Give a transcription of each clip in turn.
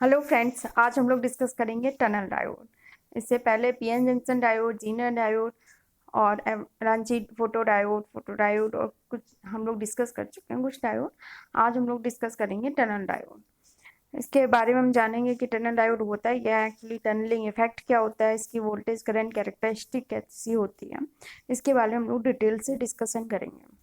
Hello friends, आज हम लोग डिस्कस करेंगे टनल डायोड। इससे पहले PN junction diode, Zener diode और रांची फोटो डायोड और कुछ हम लोग डिस्कस कर चुके हैं कुछ डायोड। आज हम लोग डिस्कस करेंगे टनल डायोड। इसके बारे में हम जानेंगे कि टनल डायोड होता है क्या, एक्चुअली टनलिंग इफेक्ट क्या होता है, इसकी वोल्टेज करंट कैरेक्टरिस्टिक कैसी होती है, इसके बारे में हम लोग डिटेल से डिस्कशन करेंगे।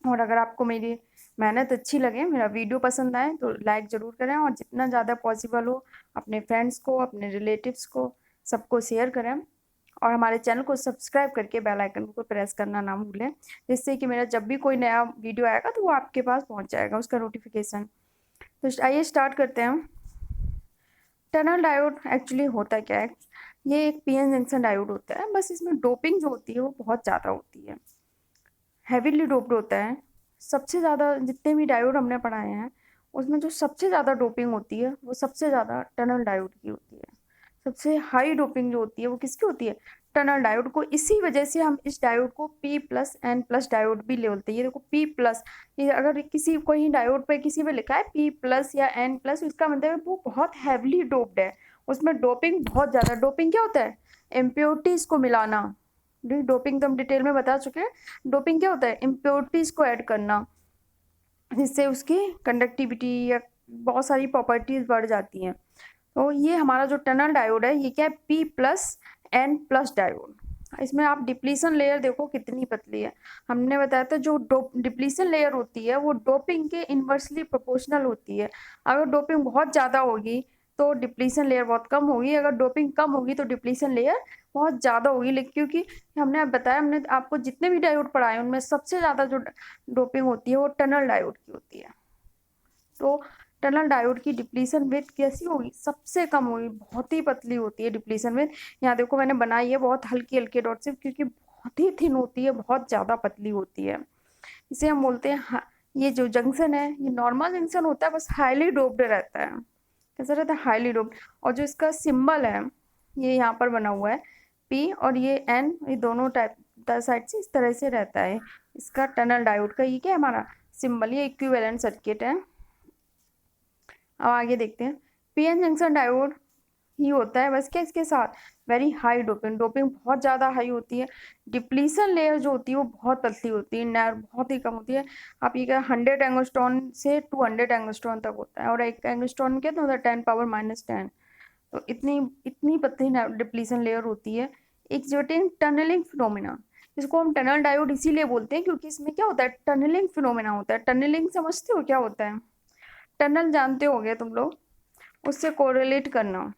और अगर आपको मेरी मेहनत अच्छी लगे, मेरा वीडियो पसंद आए तो लाइक ज़रूर करें और जितना ज़्यादा पॉसिबल हो अपने फ्रेंड्स को, अपने रिलेटिव्स को, सबको शेयर करें और हमारे चैनल को सब्सक्राइब करके बेल आइकन को प्रेस करना ना भूलें, जिससे कि मेरा जब भी कोई नया वीडियो आएगा तो वो आपके पास पहुंच जाएगा उसका नोटिफिकेशन। तो आइए स्टार्ट करते हैं। टनल डायोड एक्चुअली होता क्या है? ये एक पीएन जंक्शन डायोड होता है, बस इसमें डोपिंग जो होती है वो बहुत ज़्यादा होती है, हैवीली डोप्ड होता है। सबसे ज़्यादा जितने भी डायोड हमने पढ़ाए हैं उसमें जो सबसे ज़्यादा डोपिंग होती है वो सबसे ज़्यादा टनल डायोड की होती है। सबसे हाई डोपिंग जो होती है वो किसकी होती है? टनल डायोड को। इसी वजह से हम इस डायोड को P+N+ डायोड भी बोलते हैं। ये देखो P+, ये अगर किसी कोई डायोड पे किसी पे लिखा है P+ या N+, इसका मतलब है वो बहुत हैवीली डोप्ड है, उसमें डोपिंग बहुत ज़्यादा। डोपिंग क्या होता है? इम्प्योरिटीज को मिलाना। डोपिंग तो हम डिटेल में बता चुके हैं। डोपिंग क्या होता है? इम्प्योरिटीज को ऐड करना, जिससे उसकी कंडक्टिविटी या बहुत सारी प्रॉपर्टीज बढ़ जाती हैं। तो ये हमारा जो टनल डायोड है ये क्या है? P+N+ diode. इसमें आप डिप्लीशन लेयर देखो कितनी पतली है। हमने बताया था जो डिप्लीशन लेयर होती है वो डोपिंग के इन्वर्सली प्रोपोर्शनल होती है। अगर डोपिंग बहुत ज़्यादा होगी तो डिप्लीशन लेयर बहुत कम होगी, अगर डोपिंग कम होगी तो डिप्लीशन लेयर बहुत ज़्यादा होगी। लेकिन क्योंकि हमने बताया, हमने आपको जितने भी डायोड पढ़ाए उनमें सबसे ज़्यादा जो डोपिंग होती है वो टनल डायोड की होती है। तो टनल डायोड की डिप्लीशन विड्थ कैसी होगी? सबसे कम होगी, बहुत ही पतली होती है डिप्लीशन विड्थ। यहाँ देखो मैंने बनाई है बहुत हल्की हल्की डॉट से, क्योंकि बहुत ही थिन होती है, बहुत ज़्यादा पतली होती है। इसे हम बोलते हैं ये जो जंक्शन है ये नॉर्मल जंक्शन होता है, बस हाईली डोप्ड रहता है। कैसा रहता है? Highly doped. और जो इसका सिंबल है ये यहाँ पर बना हुआ है P और ये N, ये दोनों टाइप साइड से इस तरह से रहता है इसका टनल डायोड का। ये क्या है हमारा सिंबल? ये इक्विवेलेंट सर्किट है। अब आगे देखते हैं। पीएन जंक्शन डायोड ही होता है, बस क्या इसके साथ वेरी हाई डोपिंग। डोपिंग बहुत ज़्यादा हाई होती है। डिप्लीशन लेयर जो होती है वो बहुत पतली होती है, नैर बहुत ही कम होती है। आप ये क्या 100 एंगस्ट्रॉन से 200 एंगस्ट्रॉन तक होता है, और एक एंगस्ट्रॉन कितना होता है? 10⁻⁻10। तो इतनी इतनी पतली डिप्लीशन लेयर होती है। एक जो टनलिंग फिनोमिना, इसको हम टनल डायोड इसीलिए बोलते हैं क्योंकि इसमें क्या होता है? टनलिंग फिनोमिना होता है। टनलिंग समझते हो क्या होता है? टनल जानते होगे तुम लोग, उससे कोरिलेट करना।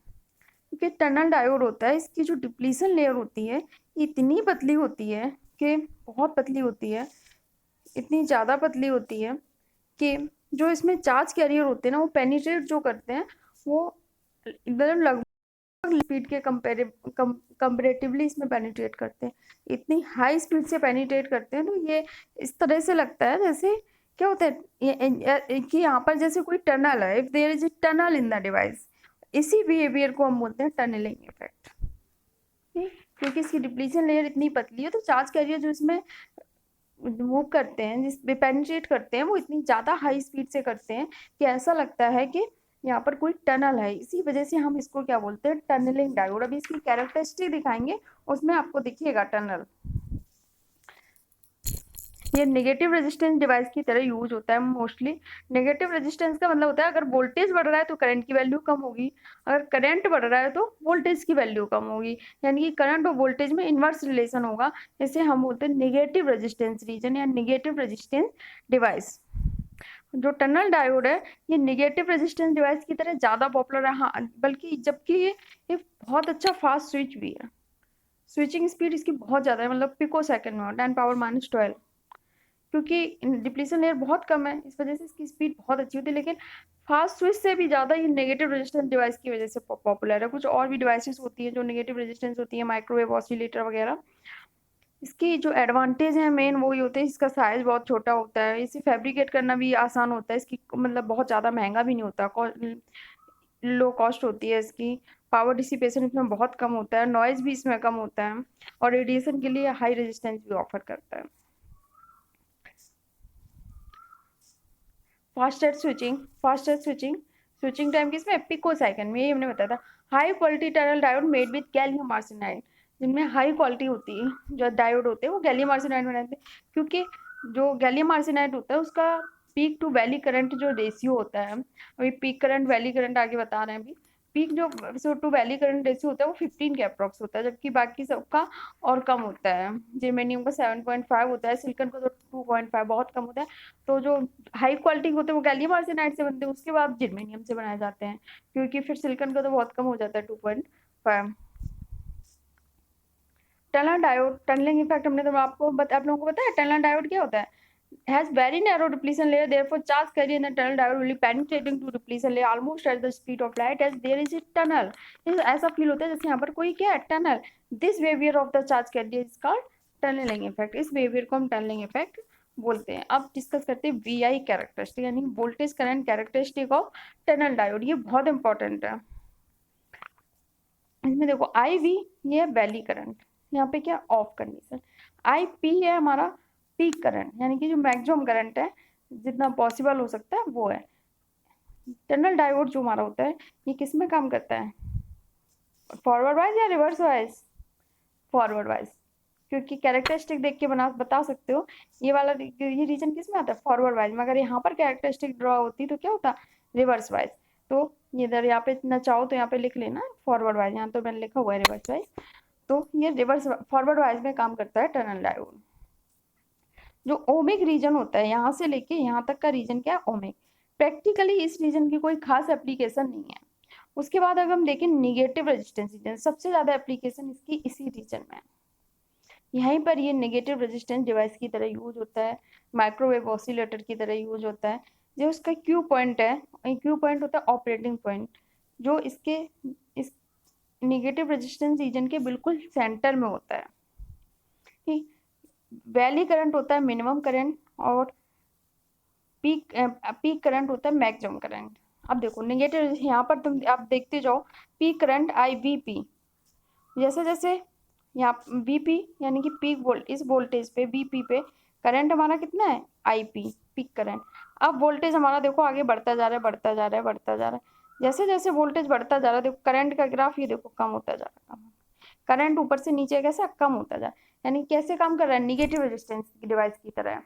क्योंकि टनल डायोड होता है, इसकी जो डिप्लीशन लेयर होती है इतनी पतली होती है कि बहुत पतली होती है, इतनी ज़्यादा पतली होती है कि जो इसमें चार्ज कैरियर होते हैं ना वो पेनिट्रेट जो करते हैं वो एकदम लगभग स्पीड के कंपेरेटिवली इसमें पेनिट्रेट करते हैं। इतनी हाई स्पीड से पेनिट्रेट करते हैं तो ये इस तरह से लगता है जैसे क्या होता है कि यहाँ पर जैसे कोई टनल है, if there is a tunnel in the device. इसी बिहेवियर को हम बोलते हैं टनलिंग इफेक्ट। क्योंकि इसकी डिप्लीशन लेयर इतनी पतली है तो चार्ज कैरियर जो इसमें मूव करते हैं, जिस पेनिट्रेट करते हैं, वो इतनी ज़्यादा हाई स्पीड से करते हैं कि ऐसा लगता है कि यहाँ पर कोई टनल है। इसी वजह से हम इसको क्या बोलते हैं? Tunnelling diode. अभी इसकी कैरेक्टरिस्टिक दिखाएंगे, उसमें आपको दिखेगा टनल। ये नेगेटिव रेजिस्टेंस डिवाइस की तरह यूज होता है मोस्टली। नेगेटिव रेजिस्टेंस का मतलब होता है अगर वोल्टेज बढ़ रहा है तो करंट की वैल्यू कम होगी, अगर करंट बढ़ रहा है तो वोल्टेज की वैल्यू कम होगी, यानी कि करंट और वोल्टेज में इन्वर्स रिलेशन होगा। इसे हम बोलते हैं नेगेटिव रेजिस्टेंस रीजन या नेगेटिव रेजिस्टेंस डिवाइस। जो टनल डायोड है ये नेगेटिव रेजिस्टेंस डिवाइस की तरह ज़्यादा पॉपुलर है, हाँ, बल्कि जबकि ये बहुत अच्छा फास्ट स्विच भी है। स्विचिंग स्पीड इसकी बहुत ज़्यादा है, मतलब पिको सेकंड में 10⁻12। क्योंकि डिप्लीशन लेयर बहुत कम है इस वजह से इसकी स्पीड बहुत अच्छी होती है। लेकिन फास्ट स्विच से भी ज़्यादा ये नेगेटिव रेजिस्टेंस डिवाइस की वजह से पॉपुलर है। कुछ और भी डिवाइसेस होती है जो नेगेटिव रेजिस्टेंस होती है, माइक्रोवेव ऑसिलेटर वगैरह। इसकी जो एडवांटेज है मेन वो ये होते हैं, इसका साइज बहुत छोटा होता है, इसे फैब्रिकेट करना भी आसान होता है, इसकी मतलब बहुत ज़्यादा महंगा भी नहीं होता, लो कॉस्ट होती है इसकी। पावर डिसिपेशन इसमें बहुत कम होता है, नॉइज भी इसमें कम होता है, और रेडिएशन के लिए हाई रेजिस्टेंस भी ऑफर करता है। फास्टेस्ट स्विचिंग स्विचिंग टाइम किसमें, पिको सेकंड में, ये हमने बताया था। High quality tunnel diode made with gallium arsenide, जिनमें हाई क्वालिटी होती है जो डायोड होते हैं वो गैलियम आर्सेनाइड बनाते हैं, क्योंकि जो गैलियम आर्सेनाइड होता है उसका पीक टू वैली करंट जो रेशियो होता है, अभी पीक करंट वैली करंट आगे बता रहे हैं, अभी पीक जो टू वैली करंट रेशियो होता है वो 15 के अप्रॉक्स होता है, जबकि बाकी सबका और कम होता है। जेर्मेनियम का 7.5 होता है, सिलिकॉन का तो 2.5 बहुत कम होता है। तो जो हाई क्वालिटी होते हैं वो गैलियम आर्सेनाइड से बनते हैं, उसके बाद जर्मेनियम से बनाए जाते हैं, क्योंकि फिर सिलिकॉन का तो बहुत कम हो जाता है 2.5। टनल डायोड, टनलिंग इफेक्ट हमने तो आप लोगों को पता है टनल डायोड क्या होता है, has very narrow depletion layer, therefore charge carrier in the tunnel diode will be penetrating to depletion layer almost at the speed of light as there is a tunnel। ऐसा feel होता है जैसे यहाँ पर कोई क्या है, tunnel. This behaviour of the charge carrier is called tunnelling effect, इस बिहेवियर को हम टनलिंग इफेक्ट बोलते हैं। अब डिस्कस करते हैं VI कैरेक्टरिस्टिक, यानी voltage current characteristic of tunnel diode, ये बहुत इंपॉर्टेंट है। इसमें देखो IV ये है वैली करंट, यहाँ पे क्या ऑफ कंडीशन, IP है हमारा पीक करंट, यानी कि जो मैक्सिमम करंट है जितना पॉसिबल हो सकता है वो है। टनल डायोड जो हमारा होता है ये किस में काम करता है, फॉरवर्ड वाइज या रिवर्स वाइज, फॉरवर्ड वाइज, क्योंकि कैरेक्टरिस्टिक देख के बता सकते हो ये वाला ये रीजन किस में आता है, फॉरवर्ड वाइज में। अगर यहाँ पर कैरेक्टरिस्टिक ड्रॉ होती तो क्या होता, रिवर्स वाइज। तो ये इधर यहाँ पे इतना चाहो तो यहाँ पे लिख लेना फॉरवर्ड वाइज, यहाँ तो मैंने लिखा हुआ है रिवर्स वाइज, तो ये रिवर्स फॉरवर्ड वाइज में काम करता है टनल डायोड। जो ओमिक रीजन होता है यहाँ से लेके यहाँ तक का रीजन क्या है, ओमिक। प्रैक्टिकली इस रीजन की कोई खास एप्लीकेशन नहीं है। उसके बाद अगर हम देखें निगेटिव रेजिस्टेंस रीजन, सबसे ज्यादा एप्लीकेशन इसकी इसी रीजन में है। यहीं पर ये नेगेटिव रेजिस्टेंस डिवाइस की तरह यूज होता है, माइक्रोवेव ऑसिलेटर की तरह यूज होता है। जो उसका क्यू पॉइंट है, क्यू पॉइंट होता है ऑपरेटिंग पॉइंट, जो इसके इस नेगेटिव रेजिस्टेंस रीजन के बिल्कुल सेंटर में होता है। ठीक, वैली करंट होता है मिनिमम करंट, और पीक करंट होता है मैक्सिमम करंट। अब देखो नेगेटिव, यहाँ पर तुम आप देखते जाओ, पीक करंट IVP, जैसे जैसे यहाँ VP यानी कि पीक वोल्ट, इस वोल्टेज पे VP पे करंट हमारा कितना है IP पीक करंट। अब वोल्टेज हमारा देखो आगे बढ़ता जा रहा है, बढ़ता जा रहा है, बढ़ता जा रहा है। जैसे जैसे वोल्टेज बढ़ता जा रहा है, देखो करंट का ग्राफ ये देखो कम होता जा रहा है, करंट ऊपर से नीचे कैसा कम होता जा रहा है, यानी कैसे काम कर रहा है, निगेटिव रेजिस्टेंस डिवाइस की तरह।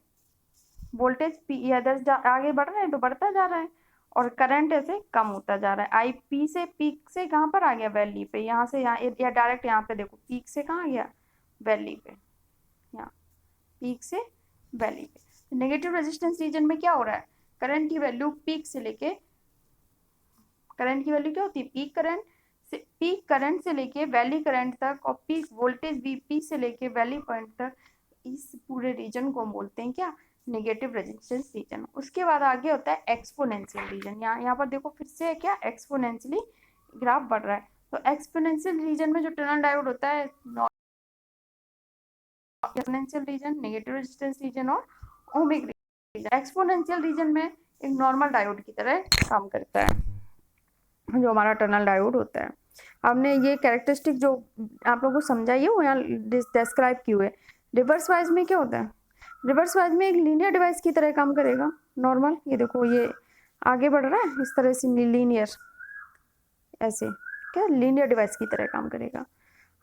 वोल्टेज इधर आगे बढ़ रहा है तो बढ़ता जा रहा है, और करंट ऐसे कम होता जा रहा है। IP से पीक से कहाँ पर आ गया, वैली पे, यहाँ से यहाँ या डायरेक्ट यहाँ पे देखो पीक से कहाँ गया, वैली पे, यहाँ पीक से वैली पे। नेगेटिव रेजिस्टेंस रीजन में क्या हो रहा है, करंट की वैल्यू पीक से लेके, करंट की वैल्यू क्या होती है, पीक करंट से लेके वैली करंट तक, और पीक वोल्टेज VP से लेके वैली पॉइंट तक, इस पूरे रीजन को हम बोलते हैं क्या, नेगेटिव रेजिस्टेंस रीजन। उसके बाद आगे होता है एक्सपोनेंशियल रीजन। यहाँ पर देखो फिर से क्या, एक्सपोनेंशियली ग्राफ बढ़ रहा है। तो एक्सपोनेंशियल रीजन में जो टनल डायोड होता है, exponential region, negative resistance region और ओमिक रीजन। एक्सपोनेंशियल रीजन में एक नॉर्मल डायोड की तरह काम करता है जो हमारा टनल डायोड होता है। हमने ये कैरेक्टरिस्टिक जो आप लोगों को समझाइए वो यहाँ डिस्क्राइब किए हुए। रिवर्स वाइज में क्या होता है, रिवर्स वाइज में एक लीनियर डिवाइस की तरह काम करेगा नॉर्मल। ये देखो ये आगे बढ़ रहा है इस तरह से, लीनियर ऐसे क्या, लीनियर डिवाइस की तरह काम करेगा।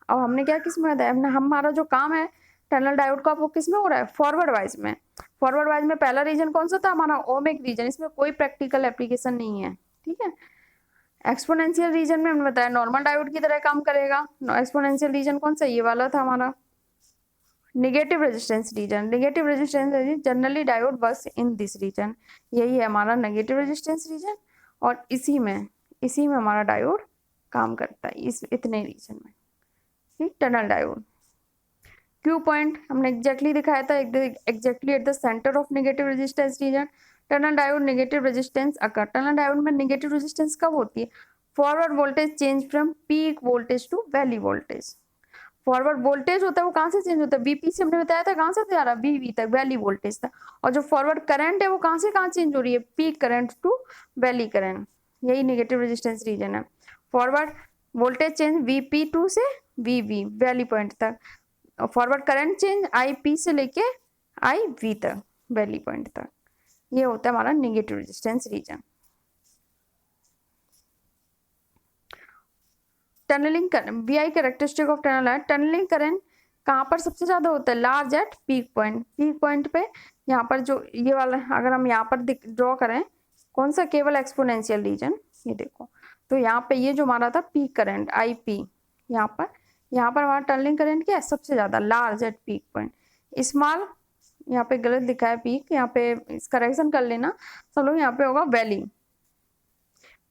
अब हमने क्या किस में बताया, हमारा जो काम है टनल डायोड का वो किस में हो रहा है, फॉरवर्ड वाइज में। फॉरवर्ड वाइज में पहला रीजन कौन सा था हमारा, ओमिक रीजन, इसमें कोई प्रैक्टिकल एप्लीकेशन नहीं है, ठीक है। एक्सपोनेंशियल रीजन में हमने बताया नॉर्मल डायोड की तरह काम करेगा। एक्सपोनेंशियल रीजन कौन सा, ये वाला था हमारा negative resistance reason. Negative resistance generally diode बस इन दिस रीजन, यही है हमारा नेगेटिव रेजिस्टेंस रीजन, और इसी में हमारा डायोड काम करता है, इस इतने रीजन में, ठीक। टनल डायोड क्यू पॉइंट हमने एग्जैक्टली दिखाया था, exactly at the centre of negative resistance region. Tunnel diode negative resistance occur, tunnel diode में नेगेटिव रेजिस्टेंस कब होती है, forward voltage change from peak voltage to valley voltage. Forward voltage होता है वो कहाँ से चेंज होता है, VP से हमने बताया था कहाँ से जा रहा है, VV तक, वैली वोल्टेज तक। और जो फॉरवर्ड करंट है वो कहाँ से कहाँ चेंज हो रही है, peak current to valley current, यही नेगेटिव रेजिस्टेंस रीजन है। फॉरवर्ड वोल्टेज चेंज VP2 से VV वैली पॉइंट तक, फॉरवर्ड करंट चेंज IP से लेके IV तक वैली पॉइंट तक, ये होता है हमारा negative resistance region. Tunnelling current, VI characteristic of tunnel है, टनलिंग करंट कहाँ पर सबसे ज्यादा होता है, large at peak point. Peak point पे यहाँ पर जो ये वाला, अगर हम यहाँ पर ड्रॉ करें कौन सा, केवल एक्सपोनेंशियल रीजन, ये देखो, तो यहाँ पे ये जो हमारा था पीक करंट IP, यहाँ पर हमारा टनलिंग करंट क्या है, सबसे ज्यादा large at peak point. Small, यहाँ पे गलत लिखा है पीक, यहाँ पे करेक्शन कर लेना, चलो यहाँ पे होगा वैली,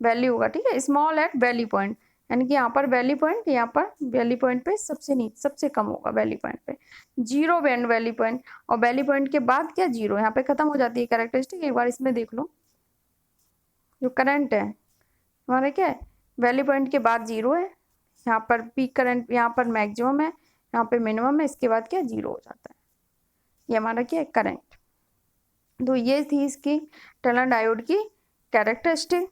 वैली होगा, ठीक है, स्मॉल एट वैली पॉइंट, यानी कि यहाँ पर वैली पॉइंट, यहाँ पर वैली पॉइंट पे सबसे नीचे, सबसे कम होगा वैली पॉइंट पे, जीरो बैंड वैली पॉइंट, और वैली पॉइंट के बाद क्या, जीरो, यहाँ पे खत्म हो जाती है कैरेक्टरिस्टिक। एक बार इसमें देख लो, जो करंट है हमारा क्या है, वैली पॉइंट के बाद जीरो है, यहाँ पर पीक करंट, यहाँ पर मैक्सिमम है, यहाँ पे मिनिमम है, इसके बाद क्या, जीरो हो जाता है, ये हमारा क्या है, करंट। तो ये थी इसकी टनल डायोड की कैरेक्टरिस्टिक।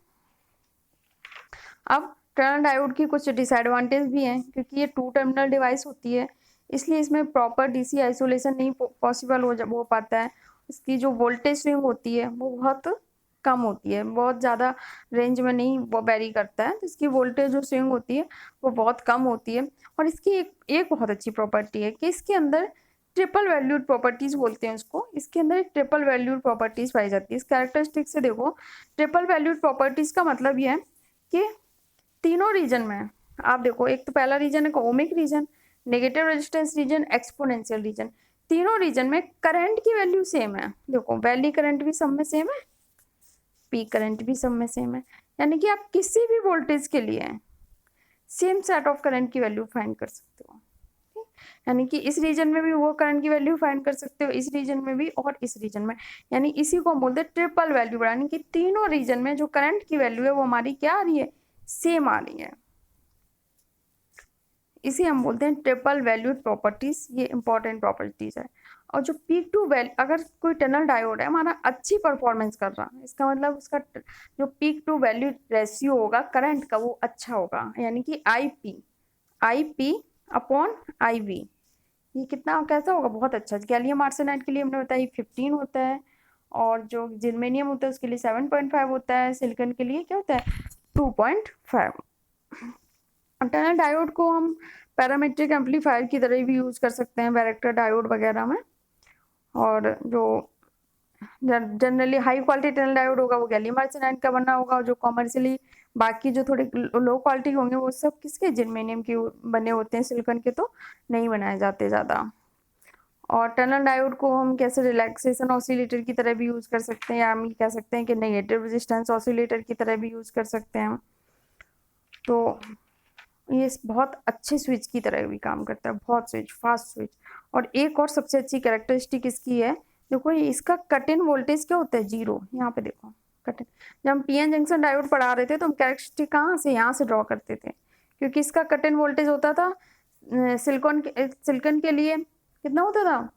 अब टनल डायोड की कुछ डिसएडवांटेज भी हैं, क्योंकि ये 2 टर्मिनल डिवाइस होती है, इसलिए इसमें प्रॉपर DC आइसोलेशन नहीं पॉसिबल हो पाता है। इसकी जो वोल्टेज स्विंग होती है वो बहुत कम होती है, बहुत ज़्यादा रेंज में नहीं वो वेरी करता है, तो इसकी वोल्टेज जो स्विंग होती है वो बहुत कम होती है। और इसकी एक बहुत अच्छी प्रॉपर्टी है कि इसके अंदर ट्रिपल वैल्यूड प्रॉपर्टीज बोलते हैं उसको, इसके अंदर एक ट्रिपल वैल्यूड प्रॉपर्टीज पाई जाती है। इस कैरेक्टरिस्टिक से देखो, ट्रिपल वैल्यूड प्रॉपर्टीज का मतलब ये है कि तीनों रीजन में आप देखो, एक तो पहला रीजन है ohmic region, negative resistance region, exponential region, तीनों रीजन में करंट की वैल्यू सेम है। देखो वैली करंट भी सब में सेम है, पीक करंट भी सब में सेम है, यानी कि आप किसी भी वोल्टेज के लिए सेम सेट ऑफ करंट की वैल्यू फाइंड कर सकते हो, यानी कि इस रीजन में भी वो करंट की वैल्यू फाइंड कर सकते हो, इस रीजन में भी और इस रीजन में, यानी इसी को हम बोलते हैं ट्रिपल वैल्यू, यानी कि तीनों रीजन में जो करंट की वैल्यू है वो हमारी क्या आ रही है, सेम आ रही है, इसे हम बोलते हैं ट्रिपल वैल्यूड प्रॉपर्टीज। ये इंपॉर्टेंट प्रॉपर्टीज है। और जो पीक टू वैल्यू, अगर कोई टनल डायोड है हमारा अच्छी परफॉर्मेंस कर रहा है, इसका मतलब उसका जो पीक टू वैल्यू रेशियो होगा करंट का वो अच्छा होगा, यानी कि IP अपॉन IV, ये कितना कैसा होगा, बहुत अच्छा। गैलियम आर्सेनाइड के लिए हमने बताया 15 होता है, और जो जर्मेनियम होता है उसके लिए 7.5 होता है, सिलिकॉन के लिए क्या होता है 2.5। टनल डायोड को हम पैरामीट्रिक एम्पलीफायर की तरह भी यूज कर सकते हैं वैरेक्टर डायोड वगैरह में, और जो generally high quality tunnel diode होगा वो गैलियम आर्सेनाइड का बना होगा, और जो कॉमर्शियली बाकी जो थोड़े लो क्वालिटी होंगे वो सब किसके, जर्मेनियम के बने होते हैं, सिलिकॉन के तो नहीं बनाए जाते ज़्यादा। और टनल डायोड को हम कैसे रिलैक्सेशन ऑसिलेटर की तरह भी यूज कर सकते हैं, या हम कह सकते हैं कि नेगेटिव रेजिस्टेंस ऑसिलेटर की तरह भी यूज कर सकते हैं। तो ये बहुत अच्छे स्विच की तरह भी काम करता है, बहुत स्विच, फास्ट स्विच। और एक और सबसे अच्छी कैरेक्टरिस्टिक इसकी है, देखो इसका कट इन वोल्टेज क्या होता है, जीरो। यहाँ पे देखो कट इन, जब हम PN जंक्शन डायोड पढ़ा रहे थे तो हम कैरेक्टरिस्टिक कहाँ से, यहाँ से ड्रॉ करते थे, क्योंकि इसका कट इन वोल्टेज होता था सिलिकॉन के लिए कितना होता था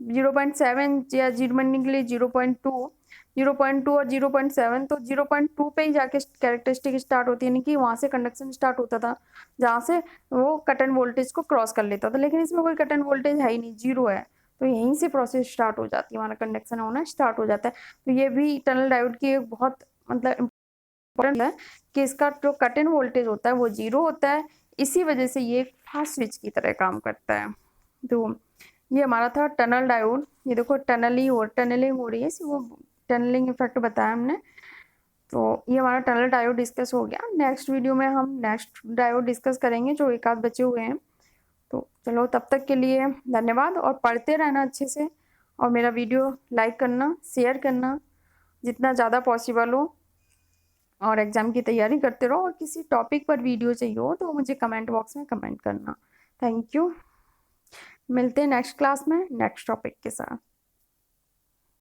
0.7, या जर्मेनियम के लिए 0.2 और 0.7, तो 0.2 पे ही जाके कैरेक्टरिस्टिक स्टार्ट होती है, यानी कि वहाँ से कंडक्शन स्टार्ट होता था, जहाँ से वो कट एंड वोल्टेज को क्रॉस कर लेता था। लेकिन इसमें कोई कट एंड वोल्टेज है ही नहीं, जीरो है, तो यहीं से प्रोसेस स्टार्ट हो जाती है, हमारा कंडक्शन होना स्टार्ट हो जाता है। तो ये भी टनल डायोड की एक बहुत मतलब इम्पोर्टेंट है कि इसका जो कट एंड वोल्टेज होता है वो जीरो होता है, इसी वजह से ये फास्ट स्विच की तरह काम करता है। तो ये हमारा था टनल डायोड। ये देखो टनलिंग हो रही है, वो टनलिंग इफेक्ट बताया हमने। तो ये हमारा टनल डायोड डिस्कस हो गया। नेक्स्ट वीडियो में हम नेक्स्ट डायोड डिस्कस करेंगे जो एक आध बचे हुए हैं। तो चलो तब तक के लिए धन्यवाद, और पढ़ते रहना अच्छे से, और मेरा वीडियो लाइक करना, शेयर करना जितना ज़्यादा पॉसिबल हो, और एग्ज़ाम की तैयारी करते रहो। और किसी टॉपिक पर वीडियो चाहिए हो तो मुझे कमेंट बॉक्स में कमेंट करना। Thank you. मिलते हैं नेक्स्ट क्लास में नेक्स्ट टॉपिक के साथ।